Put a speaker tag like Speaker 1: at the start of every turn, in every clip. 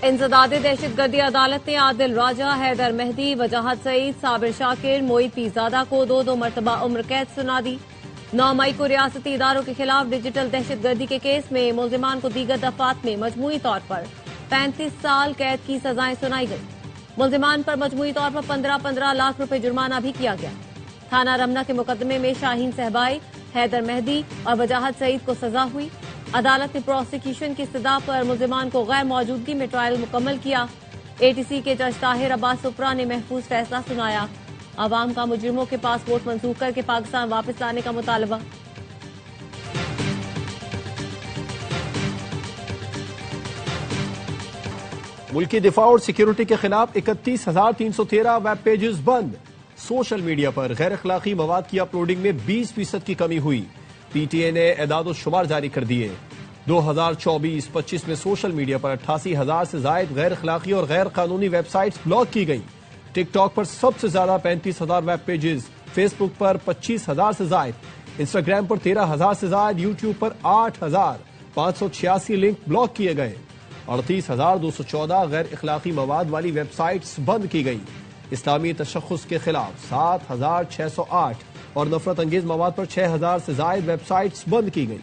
Speaker 1: इंसदादे दहशतगर्दी अदालत ने आदिल राजा, हैदर मेहदी, वजाहत सईद, साबिर शाकिर, मोईद पीरजादा को 2-2 मरतबा उम्र कैद सुना दी। 9 मई को रियासती इदारों के खिलाफ डिजिटल दहशतगर्दी के केस में मुल्जिमान को दीगर दफात में मजमूई तौर पर 35 साल कैद की सजाएं सुनाई गई। मुल्जिमान पर मजमूई तौर पर 15-15 लाख रुपए जुर्माना भी किया गया। थाना रमना के मुकदमे में शाहीन सहबाई, हैदर मेहदी और वजाहत सईद को सजा हुई। अदालत ने प्रोसिक्यूशन की इस्तदा पर मुल्जिमान को गैर मौजूदगी में ट्रायल मुकम्मल किया। एटीसी के जज ताहिर अब्बास सुपरा ने महफूज फैसला सुनाया। अवाम का मुजरिमों के पासपोर्ट मंसूख करके पाकिस्तान वापस लाने का मुतालबा।
Speaker 2: मुल्की दिफा और सिक्योरिटी के खिलाफ 31,313 वेब पेजेस बंद। सोशल मीडिया पर गैर अखलाकी मवाद की अपलोडिंग में 20% की कमी हुई। पीटीए ने एदाद शुमार जारी कर दिए। 2024-25 में सोशल मीडिया पर 88,000 से जायद गैर अखलाकी और गैर कानूनी वेबसाइट्स ब्लॉक की गई। टिकटॉक पर सबसे ज्यादा 35,000 वेब पेजेस, फेसबुक पर 25,000 से जायद, इंस्टाग्राम पर 13,000 से जायद, यूट्यूब पर 8,586 लिंक ब्लॉक किए गए। 38,214 गैर अखलाकी मवाद वाली वेबसाइट्स बंद की गई। इस्लामी तशख्खुस के खिलाफ 7,608 और नफरत अंगेज मवाद पर 6,000 से जायद वेबसाइट्स बंद की गई।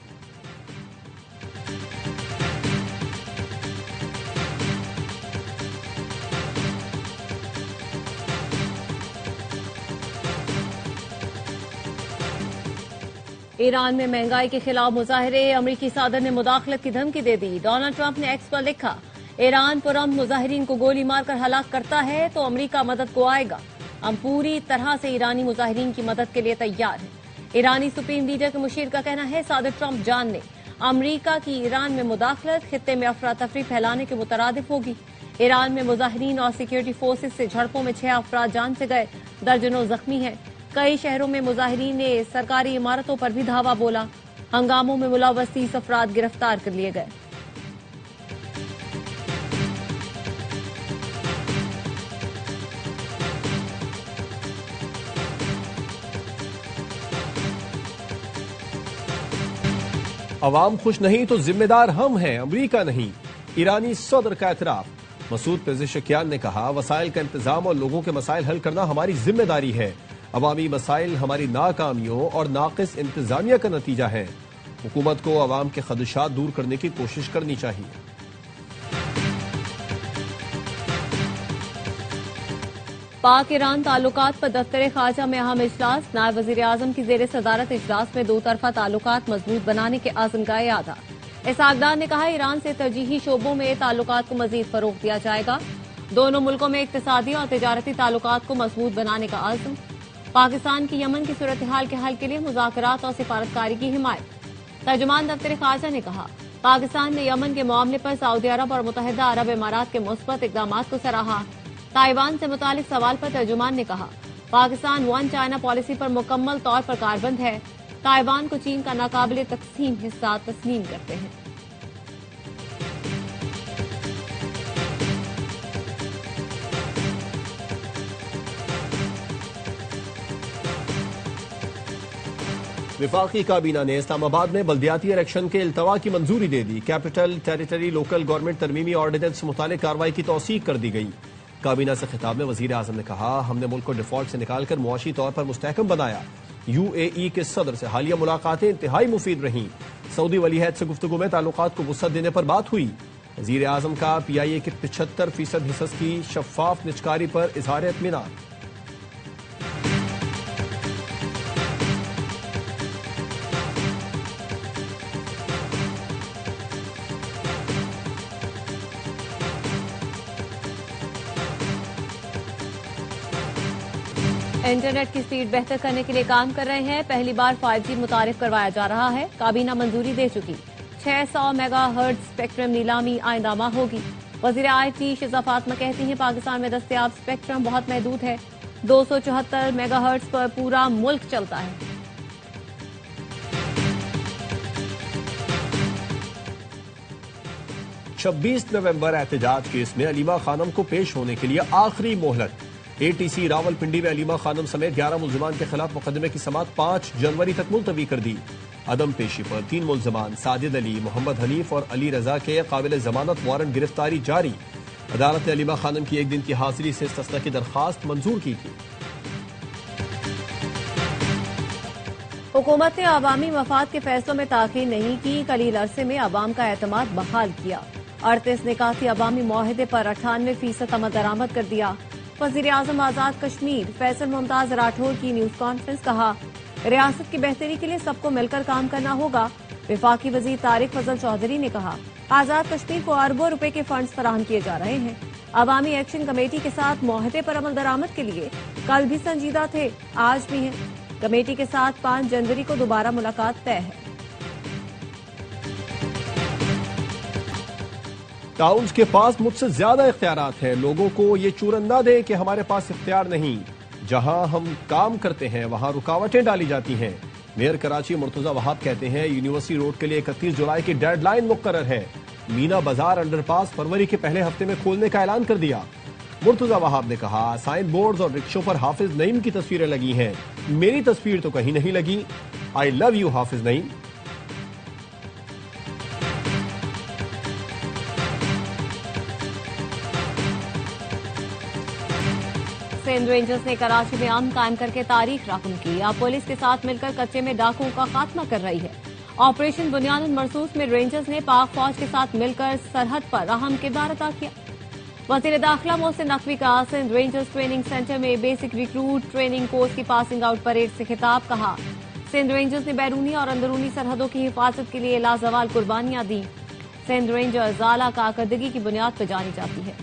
Speaker 1: ईरान में महंगाई के खिलाफ मुजाहरे, अमरीकी सदर ने मुदाखलत की धमकी दे दी। डोनाल्ड ट्रंप ने एक्स पर लिखा, ईरान पुरअमन मुजाहिरीन को गोली मारकर हलाक करता है तो अमरीका मदद को आएगा। हम पूरी तरह से ईरानी मुजाहिरीन की मदद के लिए तैयार हैं। ईरानी सुप्रीम लीडर के मुशीर का कहना है, सदर ट्रंप जान लें, अमरीका की ईरान में मुदाखलत खित्ते में अफरा तफरी फैलाने के मुतरादिफ होगी। ईरान में मुजाहिरीन और सिक्योरिटी फोर्सेज से झड़पों में 6 अफराद जान से गए, दर्जनों जख्मी हैं। कई शहरों में मुजाहिरीन ने सरकारी इमारतों पर भी धावा बोला। हंगामों में मुलव्वस 30 अफराद गिरफ्तार कर लिए गए।
Speaker 2: अवाम खुश नहीं तो जिम्मेदार हम हैं, अमरीका नहीं। ईरानी सदर का एतराफ। मसूद पेज़ेशकियान ने कहा, वसाइल का इंतजाम और लोगों के मसाइल हल करना हमारी जिम्मेदारी है। अवामी मसाइल हमारी नाकामियों और नाकिस इंतजामिया का नतीजा है। हुकूमत को अवाम के खदशात दूर करने की कोशिश करनी चाहिए।
Speaker 1: पाक ईरान ताल्लुकात पर दफ्तर खारजा में अहम इजलास। नायब वजीर आजम की जेर सदारत इजलास में 2 तरफा ताल्लुकात मजबूत बनाने के आज़म का यादा। इसहाकदार ने कहा, ईरान से तरजीही शोबों में ताल्लुकात को मजीद फरोग दिया जाएगा। दोनों मुल्कों में इक्तिसादी और तिजारती ताल्लुकात को मजबूत बनाने का आज़म। पाकिस्तान की यमन की सूरत हाल के हल के लिए मुज़ाकरात और सिफारतकारी की हिमायत। तर्जुमान दफ्तर खारजा ने कहा, पाकिस्तान ने यमन के मामले पर सऊदी अरब और मुत्तहिदा अरब इमारात के मुस्बत इकदाम को सराहा। ताइवान से मुतालिक सवाल पर तर्जुमान ने कहा, पाकिस्तान वन चाइना पॉलिसी पर मुकम्मल तौर पर कारबंद है। ताइवान को चीन का नाकाबिले तकसीम हिस्सा तस्लीम करते हैं।
Speaker 2: विफाकी काबीना ने इस्लामाबाद में बल्दियाती इलेक्शन के इल्तवा की मंजूरी दे दी। कैपिटल टेरिटरी लोकल गवर्नमेंट तरमीमी ऑर्डिनेंस से मुतालिक कार्रवाई की तौसीक कर दी गई। काबीना से खिताब में वजीर आजम ने कहा, हमने मुल्क को डिफॉल्ट से निकालकर मुआशी तौर पर मुस्तहकम बनाया। यूएई के सदर से हालिया मुलाकातें इंतहाई मुफीद रहीं। सऊदी वलीअहद से गुफ्तगू में ताल्लुकात को वुसअत देने पर बात हुई। वजीर आजम का पीआईए के 75% हिस्स की शफाफ निजकारी पर इजहार इत्मीनान।
Speaker 1: इंटरनेट की स्पीड बेहतर करने के लिए काम कर रहे हैं। पहली बार 5G मुतारिफ करवाया जा रहा है। काबीना मंजूरी दे चुकी। 600 मेगाहर्ट्ज स्पेक्ट्रम नीलामी आइंदा माह होगी। वजीर IT शिजा फातिमा कहती हैं, पाकिस्तान में दस्तयाब स्पेक्ट्रम बहुत महदूद है। 274 मेगाहर्ट्ज पर पूरा मुल्क चलता है।
Speaker 2: छब्बीस नवंबर एहतजाज केस में अलीमा खानम को पेश होने के लिए आखिरी मोहलत। एटीसी रावलपिंडी में अलीमा खानम समेत 11 मुल्जिमान के खिलाफ मुकदमे की समाअत 5 जनवरी तक मुलतवी कर दी। अदम पेशी पर 3 मुल्जिमान साजिद अली, मोहम्मद हनीफ और अली रजा के काबिल जमानत वारंट गिरफ्तारी जारी। अदालत ने अलीमा खानम की एक दिन की हाजिरी से इस्तिस्ना की दरखास्त मंजूर की थी।
Speaker 1: हुकूमत ने अवामी मफाद के फैसलों में ताखीर नहीं की, कलील अरसे में अवाम का एतमाद बहाल किया। 38 निकाती अवामी मुआहदे पर 98% अमल दरामद कर दिया। वजीर आजम आजाद कश्मीर फैसल मुमताज राठौर की न्यूज कॉन्फ्रेंस, कहा रियासत की बेहतरी के लिए सबको मिलकर काम करना होगा। विफाकी वजीर तारिक फजल चौधरी ने कहा आजाद कश्मीर को अरबों रुपए के फंड्स फराहम किए जा रहे हैं। अवामी एक्शन कमेटी के साथ मुआहदे पर अमल दरामद के लिए कल भी संजीदा थे, आज भी हैं। कमेटी के साथ 5 जनवरी को दोबारा मुलाकात तय है।
Speaker 2: टाउन्स के पास मुझसे ज्यादा इख्तियारात हैं। लोगों को ये चूरन न दें कि हमारे पास इख्तियार नहीं। जहां हम काम करते हैं वहां रुकावटें डाली जाती हैं। मेयर कराची मुर्तजा वहाब कहते हैं यूनिवर्सिटी रोड के लिए 31 जुलाई की डेडलाइन मुकर्रर है। मीना बाजार अंडरपास फरवरी के पहले हफ्ते में खोलने का ऐलान कर दिया। मुर्तजा वहाब ने कहा साइन बोर्ड्स और रिक्शों पर हाफिज नईम की तस्वीरें लगी हैं, मेरी तस्वीर तो कहीं नहीं लगी। I love you Hafiz Naeem.
Speaker 1: Sindh rangers ने कराची में अमन कायम करके तारीख रकम की। अब पुलिस के साथ मिलकर कच्चे में डाकुओं का खात्मा कर रही है। ऑपरेशन बुनियादन मरसूस में रेंजर्स ने पाक फौज के साथ मिलकर सरहद पर अहम किरदार अदा किया। वजीर दाखिला मोहसिन नकवी का सिंध रेंजर्स ट्रेनिंग सेंटर में बेसिक रिक्रूट ट्रेनिंग कोर्स की पासिंग आउट परेड से खिताब, कहा सिंध रेंजर्स ने बैरूनी और अंदरूनी सरहदों की हिफाजत के लिए लाजवाल कुर्बानियां दी। सिंध रेंजर्स आला कारकर्दगी की बुनियाद पर जानी जाती है।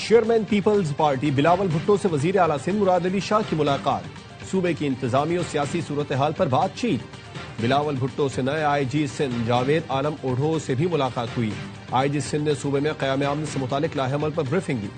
Speaker 2: Chairman Peoples Party Bilawal Bhutto से वजीर आला सिंध मुराद अली शाह की मुलाकात। सूबे की इंतजामी और सियासी सूरत हाल पर बातचीत। बिलावल भुट्टो से नए आईजी सिंध जावेद आलम ओढ़ो से भी मुलाकात हुई। आईजी सिंध ने सूबे में क़याम अमन से मुतालिक लाहेअमल पर ब्रीफिंग दी।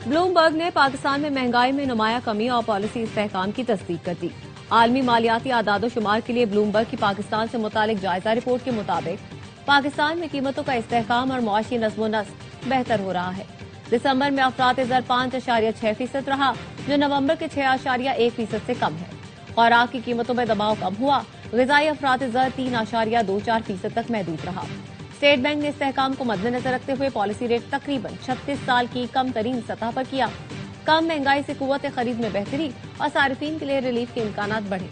Speaker 1: ब्लूमबर्ग ने पाकिस्तान में महंगाई में नुमाया कमी और पॉलिसी इस्तेहकाम की तस्दीक कर दी। आलमी मालियाती आदादोशुमार के लिए ब्लूमबर्ग की पाकिस्तान से मुतालिक जायजा रिपोर्ट के मुताबिक पाकिस्तान में कीमतों का इस्तेहकाम और मुआशी नज़्म-ओ-नस्क बेहतर हो रहा है। दिसंबर में अफरात ज़र 5.6% रहा, जो नवंबर के 6.1% से कम है। खुराक की कीमतों में दबाव कम हुआ। ग़िज़ाई अफरात ज़र 3.24% तक महदूद रहा। स्टेट बैंक ने इस्तेहकाम को मद्देनजर रखते हुए पॉलिसी रेट तकरीबन 36 साल की कम तरीन सतह पर किया। कम महंगाई से कुव्वत खरीद में बेहतरी और सारिफीन के लिए रिलीफ के इम्कानात बढ़े।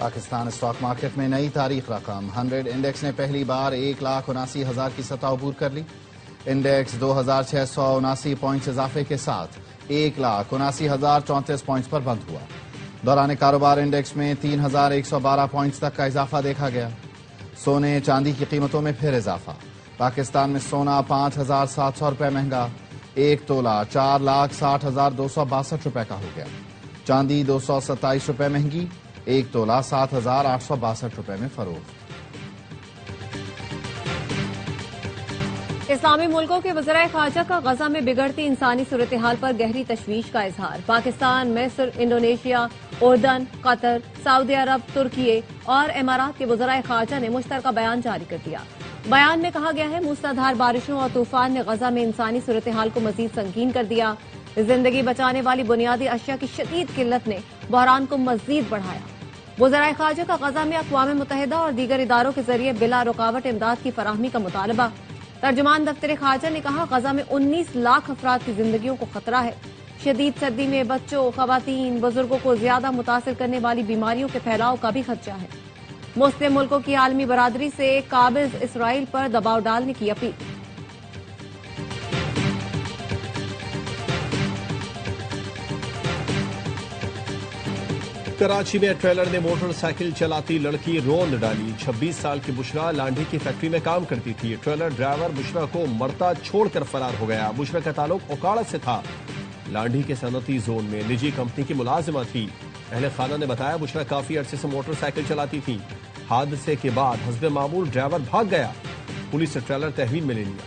Speaker 3: पाकिस्तान स्टॉक मार्केट में नई तारीख रकम। 100 इंडेक्स ने पहली बार 1,79,000 की सतह अबूर कर ली। इंडेक्स 2,679 पॉइंट्स इजाफे के साथ 1,79,034 पॉइंट्स पर बंद हुआ। दौरान कारोबार इंडेक्स में 3,112 पॉइंट्स तक का इजाफा देखा गया। सोने चांदी की कीमतों में फिर इजाफा। पाकिस्तान में सोना 5,700 रुपए महंगा, 1 तोला 4,60,262 रुपए का हो गया। चांदी 227 रुपए महंगी, 1 तोला 7,862 रुपए में फरोख्त।
Speaker 1: इस्लामी मुल्कों के वज़राए ख़ारजा का गजा में बिगड़ती इंसानी सूरत हाल पर गहरी तशवीश का इजहार। पाकिस्तान, मिस्र, इंडोनेशिया, उर्दन, कतर, सऊदी अरब, तुर्की और इमारात के वज़राए ख़ारजा ने मुश्तरका बयान जारी कर दिया। बयान में कहा गया है मूसलाधार बारिशों और तूफान ने गजा में इंसानी सूरत हाल को मजीद संगीन कर दिया। जिंदगी बचाने वाली बुनियादी अशिया की शदीद किल्लत ने बहरान को मजीद बढ़ाया। वज़राए ख़ारजा का गजा में अक़वाम मुत्तहिदा और दीगर इदारों के जरिए बिला रुकावट इमदाद की फराहमी का मुतालबा। तर्जुमान दफ्तर ख़ारजा ने कहा गजा में 19 लाख अफराद की जिंदगियों को खतरा है। शदीद सर्दी में बच्चों, खवातीन, बुजुर्गों को ज्यादा मुतासिर करने वाली बीमारियों के फैलाव का भी खदशा है। मुस्लिम मुल्कों की आलमी बरादरी से काबिज इसराइल पर दबाव डालने की अपील।
Speaker 2: कराची में ट्रेलर ने मोटरसाइकिल चलाती लड़की रोंद डाली। 26 साल की बुशरा लांढी की फैक्ट्री में काम करती थी। ट्रेलर ड्राइवर बुशरा को मरता छोड़कर फरार हो गया। बुशरा का ताल्लुक ओकाड़ा से था। लांढी के सनती जोन में निजी कंपनी की मुलाजिमा थी। अहले खाना ने बताया बुशरा काफी अरसे से मोटरसाइकिल चलाती थी। हादसे के बाद हस्बे मामूल ड्राइवर भाग गया। पुलिस ने ट्रेलर तहवील में ले लिया।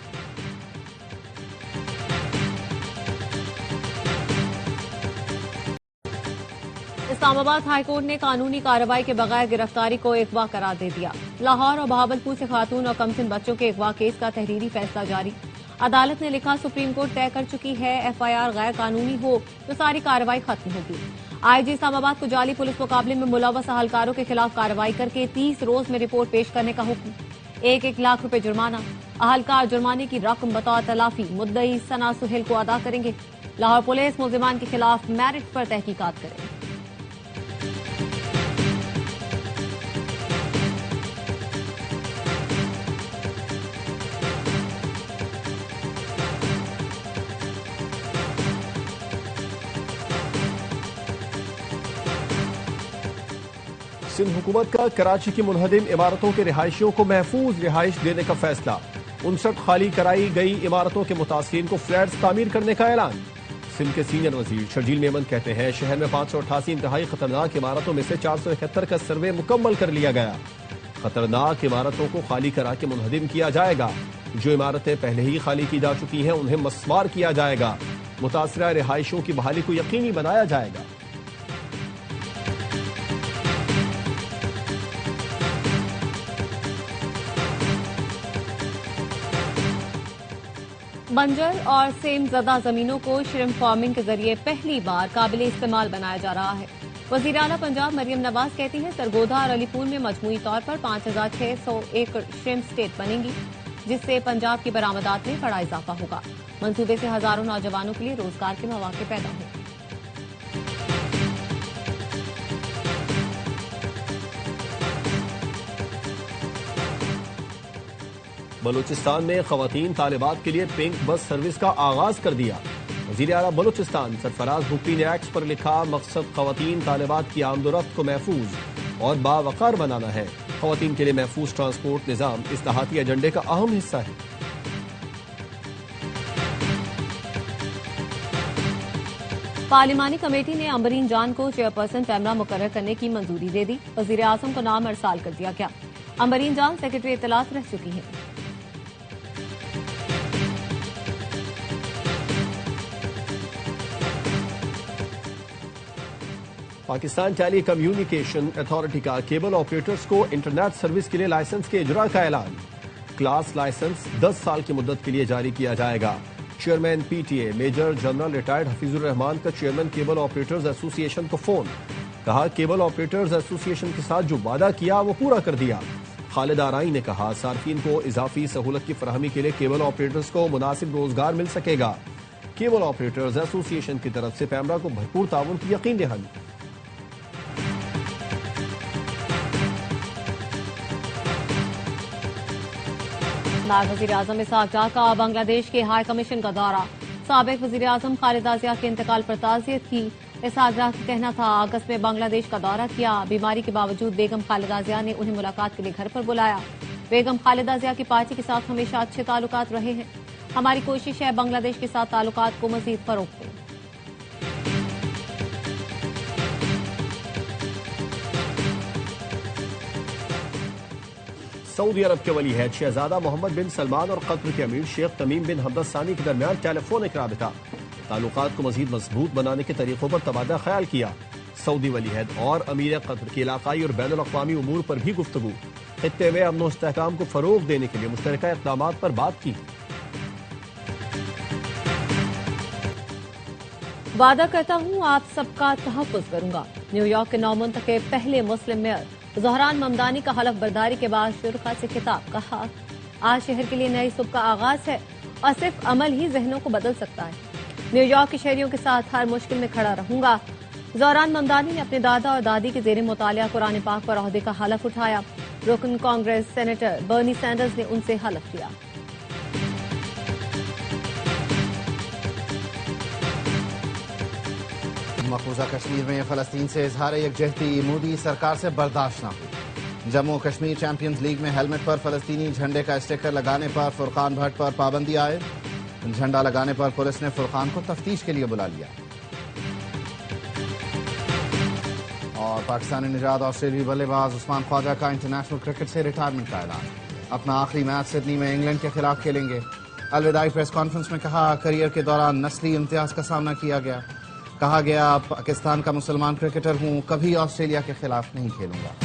Speaker 1: इस्लामाबाद हाईकोर्ट ने कानूनी कार्रवाई के बगैर गिरफ्तारी को अगवा करार दे दिया। लाहौर और बहावलपुर से खातून और कमसिन बच्चों के अगवा केस का तहरीरी फैसला जारी। अदालत ने लिखा, सुप्रीम कोर्ट तय कर चुकी है, एफआईआर गैर कानूनी हो तो सारी कार्रवाई खत्म होगी। आईजी इस्लामाबाद को जाली पुलिस मुकाबले में मुलव्वस अहलकारों के खिलाफ कार्रवाई करके 30 रोज में रिपोर्ट पेश करने का हुक्म। 1-1 लाख रुपए जुर्माना। अहलकार जुर्माने की रकम बतौर तलाफी मुद्दई सना सुहेल को अदा करेंगे। लाहौर पुलिस मुल्जिमान के खिलाफ मेरिट पर तहकीकात करेगी।
Speaker 2: सिंध हुकूमत का कराची की मुनहदिम इमारतों के रिहायशियों को महफूज रिहाइश देने का फैसला। 59 खाली कराई गई इमारतों के मुतासिरीन को फ्लैट्स तामीर करने का ऐलान। सिंध के सीनियर वजीर शर्जील मेमन कहते हैं, शहर में 588 इंतहाई खतरनाक इमारतों में से 471 का सर्वे मुकम्मल कर लिया गया। खतरनाक इमारतों को खाली करा के मुनहदिम किया जाएगा। जो इमारतें पहले ही खाली की जा चुकी हैं उन्हें मस्मार किया जाएगा। मुतासरा रिहायशों की बहाली को यकीनी बनाया जाएगा।
Speaker 1: बंजर और सेम ज़दा जमीनों को श्रिम्प फार्मिंग के जरिए पहली बार काबिल इस्तेमाल बनाया जा रहा है। वज़ीर आला पंजाब मरियम नवाज कहती है, सरगोधा और अलीपुर में मजमूई तौर पर 5600 एकड़ श्रिम्प स्टेट बनेंगी, जिससे पंजाब की बरामदात में बड़ा इजाफा होगा। मंसूबे से हजारों नौजवानों के लिए रोजगार के मौके पैदा होंगे।
Speaker 2: बलूचिस्तान में खवातीन तालिबात के लिए पिंक बस सर्विस का आगाज कर दिया। वज़ीर आला बलूचिस्तान सरफराज भुट्टी ने एक्स पर लिखा, मकसद खवातीन तालिबात की आमदोरफ्त को महफूज और बावकार बनाना है। खवातीन के लिए महफूज ट्रांसपोर्ट निजाम इस दहाती एजेंडे का अहम हिस्सा है।
Speaker 1: पार्लिमानी कमेटी ने अंबरीन जान को चेयरपर्सन पैमरा मुकर्रर करने की मंजूरी दे दी। वज़ीर आज़म को नाम अरसाल कर दिया गया। अंबरीन जान सेक्रेटरी इत्तलात रह चुकी हैं।
Speaker 2: पाकिस्तान टेली कम्युनिकेशन अथॉरिटी का केबल ऑपरेटर्स को इंटरनेट सर्विस के लिए लाइसेंस के इजरा का ऐलान। क्लास लाइसेंस 10 साल की मुद्दत के लिए जारी किया जाएगा। Chairman PTA major general retired Hafeezur Rahman का चेयरमैन केबल ऑपरेटर्स एसोसिएशन को फोन। कहा, केबल ऑपरेटर्स एसोसिएशन के साथ जो वादा किया वो पूरा कर दिया। खालिद आराई ने कहा, सार्फिन को इजाफी सहूलत की फराहमी के लिए केबल ऑपरेटर्स को मुनासिब रोजगार मिल सकेगा। केबल ऑपरेटर्स एसोसिएशन की तरफ से पैमरा को भरपूर ताउन की यकीन दहानी।
Speaker 1: नायब वज़ीर आज़म इसहाक डार का बांग्लादेश के हाई कमीशन का दौरा। साबिक वज़ीर आज़म खालिदा ज़िया के इंतकाल पर ताज़ियत की। इसहाक डार का कहना था, अगस्त में बांग्लादेश का दौरा किया। बीमारी के बावजूद बेगम खालिदा ज़िया ने उन्हें मुलाकात के लिए घर पर बुलाया। बेगम खालिदा ज़िया की पार्टी के साथ हमेशा अच्छे ताल्लुकात रहे हैं। हमारी कोशिश है बांग्लादेश के साथ ताल्लुकात को मजीद फरोग दें।
Speaker 2: सऊदी अरब के वली है शहजादा मोहम्मद बिन सलमान और कतर के अमीर शेख तमीम बिन हमद सानी के दरमियान टेलीफोनिक राबिता। ताल्लुकात को मजीद मजबूत बनाने के तरीकों पर तबादला ख्याल किया। सऊदी वलीहद और अमीर कतर के इलाकाई और बैनुल अक़वामी उमूर पर भी गुफ्तगू। खित्ते में अमन और इस्तेहकाम को फरोग देने के लिए मुश्तरका इक़दाम पर बात की।
Speaker 1: वादा करता हूँ आप सबका तहफ़्फ़ुज़ करूंगा। न्यूयॉर्क के नौमुंतखब पहले मुस्लिम मेयर ज़हरान ममदानी का हलफ बर्दारी के बाद शुरा से खिताब। कहा, आज शहर के लिए नई सुबह का आगाज है और सिर्फ अमल ही जहनों को बदल सकता है। न्यूयॉर्क के शहरियों के साथ हर मुश्किल में खड़ा रहूंगा। ज़हरान ममदानी ने अपने दादा और दादी के ज़ेर मुतालिया कुरान पाक पर ओहदे का हलफ उठाया। रुकन कांग्रेस सेनेटर बर्नी सैंडर्स ने उनसे हलफ लिया।
Speaker 3: मकबूजा कश्मीर में फलस्तीन से इजहार यकजहती मोदी सरकार से बर्दाश्त न हुई। जम्मू कश्मीर चैंपियंस लीग में हेलमेट पर फलस्तीनी झंडे का स्टिकर लगाने पर फुरकान भट्ट पर पाबंदी आए। झंडा लगाने पर पुलिस ने फुरकान को तफ्तीश के लिए बुला लिया। और पाकिस्तानी निजात ऑस्ट्रेलियाई बल्लेबाज उस्मान ख्वाजा का इंटरनेशनल क्रिकेट से रिटायरमेंट का ऐलान। अपना आखिरी मैच सिडनी में इंग्लैंड के खिलाफ खेलेंगे। अलविदाई प्रेस कॉन्फ्रेंस में कहा, करियर के दौरान नस्ली इम्तियाज का सामना किया गया। कहा गया पाकिस्तान का मुसलमान क्रिकेटर हूं, कभी ऑस्ट्रेलिया के खिलाफ नहीं खेलूंगा।